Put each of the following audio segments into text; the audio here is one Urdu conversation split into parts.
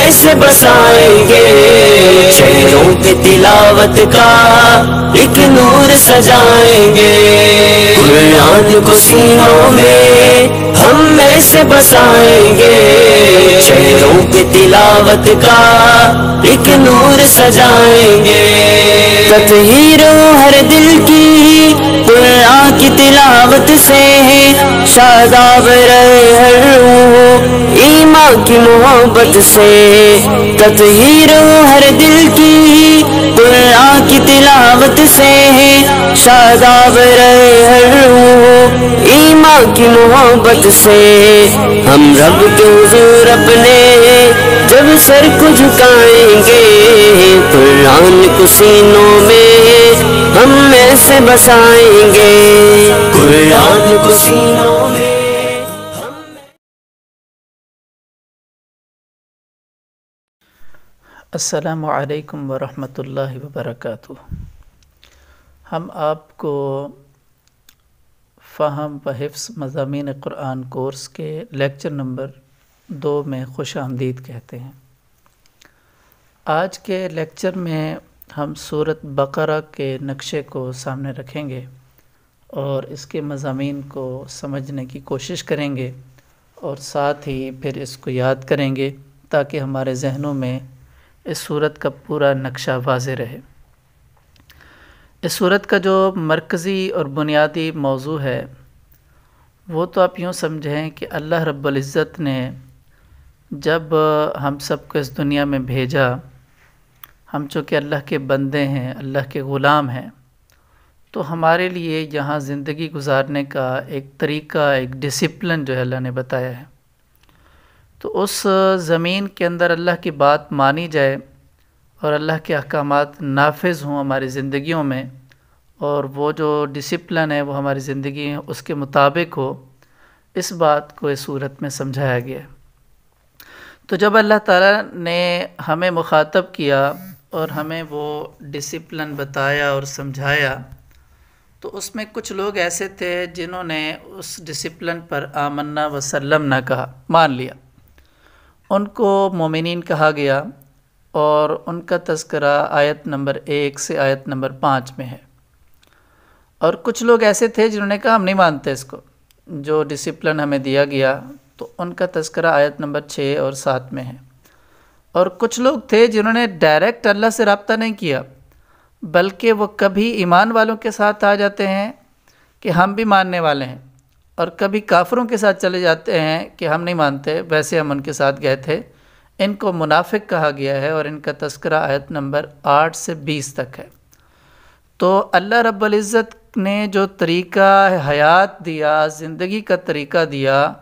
ایسے بسائیں گے، چہروں پہ تلاوت کا ایک نور سجائیں گے، قرآن کو سینوں میں ہم ایسے بسائیں گے، چہروں پہ تلاوت کا ایک نور سجائیں گے، تطہیر ہر دل کی قرآن کی تلاوت سے، شاداب رہے ہر روح ایمان کی محبت سے، تطہیر ہر دل کی قرآن کی تلاوت سے، شاداب رہے ہر روح ایمان کی محبت سے، ہم رب کے حضور اپنے جب سر کو جھکائیں گے، قرآن کو سینوں میں ہم ایسے بسائیں گے، قرآن کو سینوں میں۔ السلام علیکم ورحمۃ اللہ وبرکاتہ۔ ہم آپ کو فہم و حفظ مضامین قرآن کورس کے لیکچر نمبر 2 میں خوش آمدید کہتے ہیں۔ آج کے لیکچر میں ہم سورۃ بقرہ کے نقشے کو سامنے رکھیں گے اور اس کے مضامین کو سمجھنے کی کوشش کریں گے، اور ساتھ ہی پھر اس کو یاد کریں گے تاکہ ہمارے ذہنوں میں اس سورت کا پورا نقشہ واضح رہے۔ اس سورت کا جو مرکزی اور بنیادی موضوع ہے وہ تو آپ یوں سمجھیں کہ اللہ رب العزت نے جب ہم سب کو اس دنیا میں بھیجا، ہم چونکہ اللہ کے بندے ہیں، اللہ کے غلام ہیں، تو ہمارے لیے یہاں زندگی گزارنے کا ایک طریقہ، ایک ڈسپلن جو ہے اللہ نے بتایا ہے۔ تو اس زمین کے اندر اللہ کی بات مانی جائے اور اللہ کے احکامات نافذ ہوں ہماری زندگیوں میں، اور وہ جو ڈسپلن ہے وہ ہماری زندگی میں اس کے مطابق ہو، اس بات کو اس صورت میں سمجھایا گیا ہے۔ تو جب اللہ تعالیٰ نے ہمیں مخاطب کیا اور ہمیں وہ ڈسپلن بتایا اور سمجھایا، تو اس میں کچھ لوگ ایسے تھے جنہوں نے اس ڈسپلن پر آمنا وسلم نہ کہا، مان لیا، ان کو مومنین کہا گیا، اور ان کا تذکرہ آیت نمبر 1 سے آیت نمبر 5 میں ہے۔ اور کچھ لوگ ایسے تھے جنہوں نے کہا ہم نہیں مانتے اس کو، جو ڈسپلن ہمیں دیا گیا، تو ان کا تذکرہ آیت نمبر 6 اور 7 میں ہے۔ اور کچھ لوگ تھے جنہوں نے ڈائریکٹ اللہ سے رابطہ نہیں کیا، بلکہ وہ کبھی ایمان والوں کے ساتھ آ جاتے ہیں کہ ہم بھی ماننے والے ہیں، اور کبھی کافروں کے ساتھ چلے جاتے ہیں کہ ہم نہیں مانتے، ویسے ہم ان کے ساتھ گئے تھے۔ ان کو منافق کہا گیا ہے، اور ان کا تذکرہ آیت نمبر 8 سے 20 تک ہے۔ تو اللہ رب العزت نے جو طریقہ حیات دیا، زندگی کا طریقہ دیا،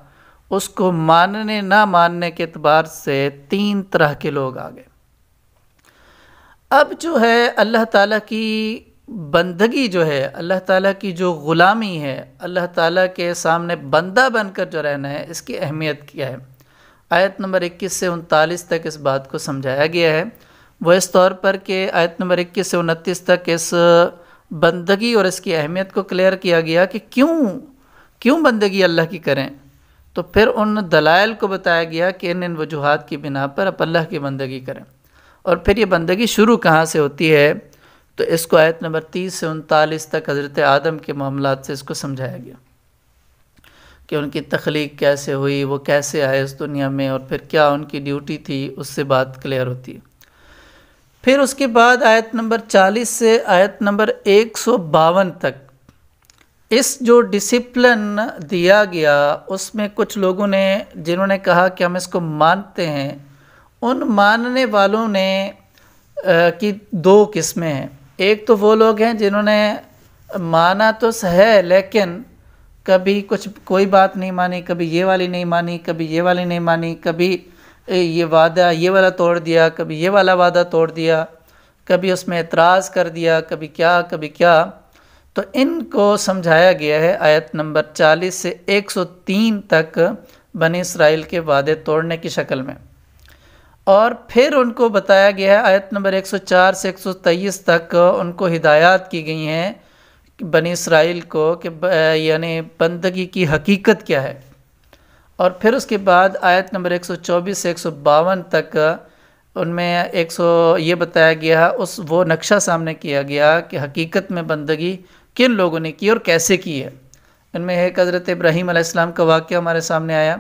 اس کو ماننے نہ ماننے کے اعتبار سے 3 طرح کے لوگ آ گئے۔ اب جو ہے اللہ تعالیٰ کی بندگی جو ہے، اللہ تعالیٰ کی جو غلامی ہے، اللہ تعالیٰ کے سامنے بندہ بن کر جو رہنا ہے، اس کی اہمیت کیا ہے۔ آیت نمبر 21 سے 39 تک اس بات کو سمجھایا گیا ہے۔ وہ اس طور پر کہ آیت نمبر 21 سے 29 تک اس بندگی اور اس کی اہمیت کو کلیئر کیا گیا کہ کیوں بندگی اللہ کی کریں، تو پھر ان دلائل کو بتایا گیا کہ ان وجوہات کی بنا پر آپ اللہ کی بندگی کریں۔ اور پھر یہ بندگی شروع کہاں سے ہوتی ہے، تو اس کو آیت نمبر 30 سے 39 تک حضرت آدم کے معاملات سے اس کو سمجھایا گیا کہ ان کی تخلیق کیسے ہوئی، وہ کیسے آئے اس دنیا میں، اور پھر کیا ان کی ڈیوٹی تھی، اس سے بات کلیئر ہوتی ہے۔ پھر اس کے بعد آیت نمبر 40 سے آیت نمبر 152 تک اس جو ڈسپلن دیا گیا، اس میں کچھ لوگوں نے جنہوں نے کہا کہ ہم اس کو مانتے ہیں، ان ماننے والوں نے کی 2 قسمیں ہیں۔ ایک تو وہ لوگ ہیں جنہوں نے مانا تو ہے، لیکن کبھی کوئی بات نہیں مانی، کبھی یہ والی نہیں مانی، کبھی یہ والی نہیں مانی، کبھی یہ وعدہ یہ والا توڑ دیا، کبھی یہ والا وعدہ توڑ دیا، کبھی اس میں اعتراض کر دیا، کبھی کیا۔ تو ان کو سمجھایا گیا ہے آیت نمبر 40 سے 103 تک بنی اسرائیل کے وعدے توڑنے کی شکل میں، اور پھر ان کو بتایا گیا ہے آیت نمبر 104 سے 123 تک ان کو ہدایات کی گئی ہیں بنی اسرائیل کو کہ یعنی بندگی کی حقیقت کیا ہے۔ اور پھر اس کے بعد آیت نمبر 124 سے 152 تک ان میں یہ بتایا گیا، وہ نقشہ سامنے کیا گیا کہ حقیقت میں بندگی کن لوگوں نے کی اور کیسے کی ہے۔ ان میں ایک حضرت ابراہیم علیہ السلام کا واقعہ ہمارے سامنے آیا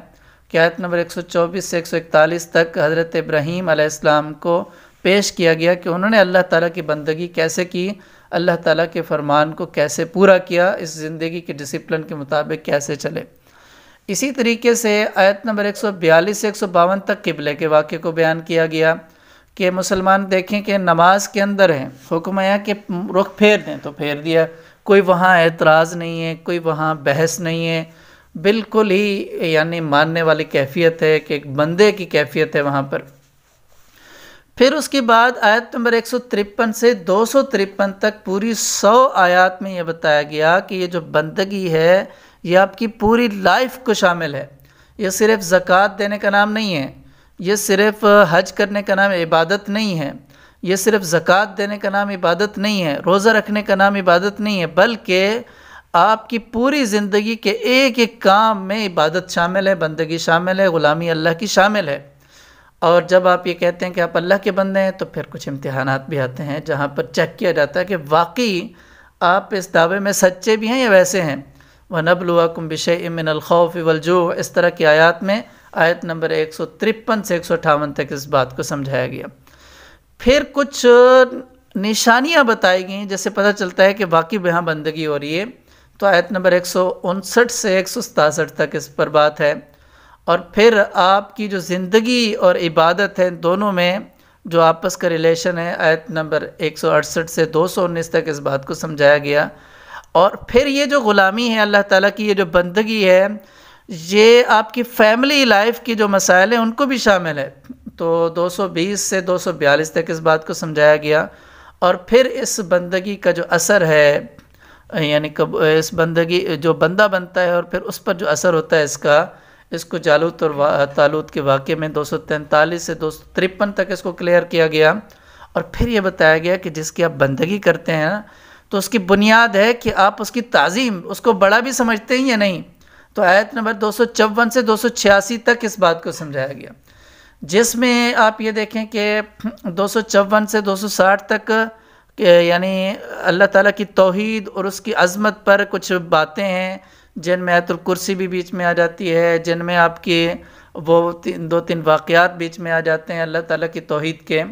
کہ آیت نمبر 124 سے 141 تک حضرت ابراہیم علیہ السلام کو پیش کیا گیا کہ انہوں نے اللہ تعالیٰ کی بندگی کیسے کی، اللہ تعالیٰ کے فرمان کو کیسے پورا کیا، اس زندگی کے ڈسپلن کے مطابق کیسے چلے۔ اسی طریقے سے آیت نمبر 142 سے 152 تک قبلے کے واقعے کو بیان کیا گیا کہ مسلمان دیکھیں کہ نماز کے اندر ہیں، حکم ہے کہ رخ پھیر دیں تو پھیر دیا، کوئی وہاں اعتراض نہیں ہے، کوئی وہاں بحث نہیں ہے، بالکل ہی یعنی ماننے والی کیفیت ہے کہ ایک بندے کی کیفیت ہے وہاں پر۔ پھر اس کے بعد آیت نمبر 153 سے 253 تک پوری 100 آیات میں یہ بتایا گیا کہ یہ جو بندگی ہے یہ آپ کی پوری لائف کو شامل ہے، یہ صرف زکوٰۃ دینے کا نام نہیں ہے، یہ صرف حج کرنے کا نام عبادت نہیں ہے، یہ صرف زکوٰۃ دینے کا نام عبادت نہیں ہے، روزہ رکھنے کا نام عبادت نہیں ہے، بلکہ آپ کی پوری زندگی کے ایک ایک کام میں عبادت شامل ہے، بندگی شامل ہے، غلامی اللہ کی شامل ہے۔ اور جب آپ یہ کہتے ہیں کہ آپ اللہ کے بندے ہیں تو پھر کچھ امتحانات بھی آتے ہیں جہاں پر چیک کیا جاتا ہے کہ واقعی آپ اس دعوے میں سچے بھی ہیں یا ویسے ہیں۔ وَنَبْلُوَكُمْ بِشَيْءٍ مِّنَ الْخَوْفِ وَالْجُوعِ، اس طرح کی آیات میں آیت نمبر 153 سے 158 تک اس بات کو سمجھایا گیا۔ پھر کچھ نشانیاں بتائی گئیں جس سے پتہ چلتا ہے کہ واقعی یہاں بندگی ہو رہی ہے، تو آیت نمبر 159 سے 167 تک اس پر بات ہے۔ اور پھر آپ کی جو زندگی اور عبادت ہے دونوں میں جو آپس کا ریلیشن ہے، آیت نمبر 168 سے 219 تک اس بات کو سمجھایا گیا۔ اور پھر یہ جو غلامی ہے اللہ تعالیٰ کی، یہ جو بندگی ہے، یہ آپ کی فیملی لائف کی جو مسائل ہیں ان کو بھی شامل ہے، تو 220 سے 242 تک اس بات کو سمجھایا گیا۔ اور پھر اس بندگی کا جو اثر ہے، یعنی اس بندگی جو بندہ بنتا ہے اور پھر اس پر جو اثر ہوتا ہے اس کو جالوت اور طالوت کے واقعے میں 243 سے 253 تک اس کو کلیئر کیا گیا۔ اور پھر یہ بتایا گیا کہ جس کی آپ بندگی کرتے ہیں تو اس کی بنیاد ہے کہ آپ اس کی تعظیم، اس کو بڑا بھی سمجھتے ہیں یا نہیں، تو آیت نمبر 254 سے 286 تک اس بات کو سمجھایا گیا، جس میں آپ یہ دیکھیں کہ 254 سے 260 تک یعنی اللہ تعالیٰ کی توحید اور اس کی عظمت پر کچھ باتیں ہیں جن میں آیت الکرسی بھی بیچ میں آ جاتی ہے، جن میں آپ کی وہ 2-3 واقعات بیچ میں آ جاتے ہیں اللہ تعالیٰ کی توحید کے۔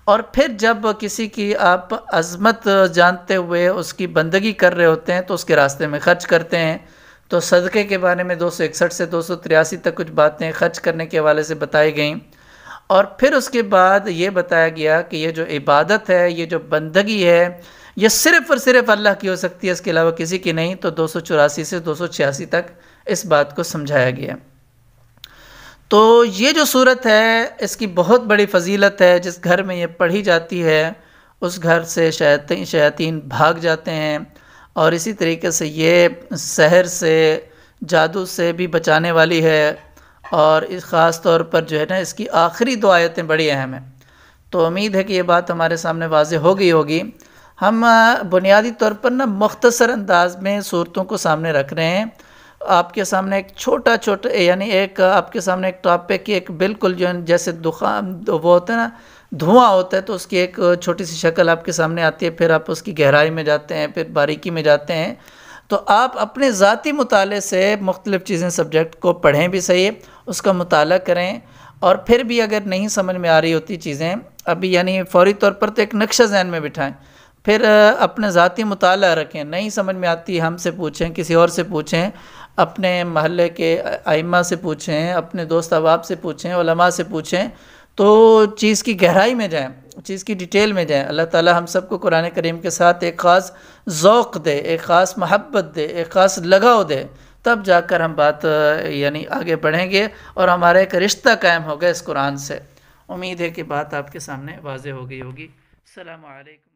اور پھر جب کسی کی آپ عظمت جانتے ہوئے اس کی بندگی کر رہے ہوتے ہیں تو اس کے راستے میں خرچ کرتے ہیں، تو صدقے کے بارے میں 261 سے 283 تک کچھ باتیں خرچ کرنے کے حوالے سے بتائی گئیں۔ اور پھر اس کے بعد یہ بتایا گیا کہ یہ جو عبادت ہے، یہ جو بندگی ہے، یہ صرف اور صرف اللہ کی ہو سکتی ہے، اس کے علاوہ کسی کی نہیں، تو 284 سے 286 تک اس بات کو سمجھایا گیا۔ تو یہ جو صورت ہے اس کی بہت بڑی فضیلت ہے، جس گھر میں یہ پڑھی جاتی ہے اس گھر سے شیاطین بھاگ جاتے ہیں، اور اسی طریقے سے یہ سحر سے، جادو سے بھی بچانے والی ہے، اور اس خاص طور پر جو ہے نا اس کی آخری 2 آیتیں بڑی اہم ہیں۔ تو امید ہے کہ یہ بات ہمارے سامنے واضح ہو گئی ہوگی۔ ہم بنیادی طور پر مختصر انداز میں صورتوں کو سامنے رکھ رہے ہیں، آپ کے سامنے ایک چھوٹا یعنی ایک آپ کے سامنے ایک ٹاپک کی ایک بالکل جو جیسے وہ ہوتا ہے نا، دھواں ہوتا ہے، تو اس کی ایک چھوٹی سی شکل آپ کے سامنے آتی ہے، پھر آپ اس کی گہرائی میں جاتے ہیں، پھر باریکی میں جاتے ہیں۔ تو آپ اپنے ذاتی مطالعے سے مختلف چیزیں سبجیکٹ کو پڑھیں بھی صحیح، اس کا مطالعہ کریں، اور پھر بھی اگر نہیں سمجھ میں آ رہی ہوتی چیزیں ابھی، یعنی فوری طور پر تو ایک نقشہ ذہن میں بٹھائیں، پھر اپنے ذاتی مطالعہ رکھیں، نہیں سمجھ میں آتی ہم سے پوچھیں، کسی اور سے پوچھیں، اپنے محلے کے ائمہ سے پوچھیں، اپنے دوست احباب سے پوچھیں، علماء سے پوچھیں، تو چیز کی گہرائی میں جائیں، چیز کی ڈیٹیل میں جائیں۔ اللہ تعالی ہم سب کو قرآن کریم کے ساتھ ایک خاص ذوق دے، ایک خاص محبت دے، ایک خاص لگاؤ دے، تب جا کر ہم بات یعنی آگے بڑھیں گے اور ہمارا ایک رشتہ قائم ہوگا اس قرآن سے۔ امید ہے کہ بات آپ کے سامنے واضح ہو گئی ہوگی۔ السلام علیکم۔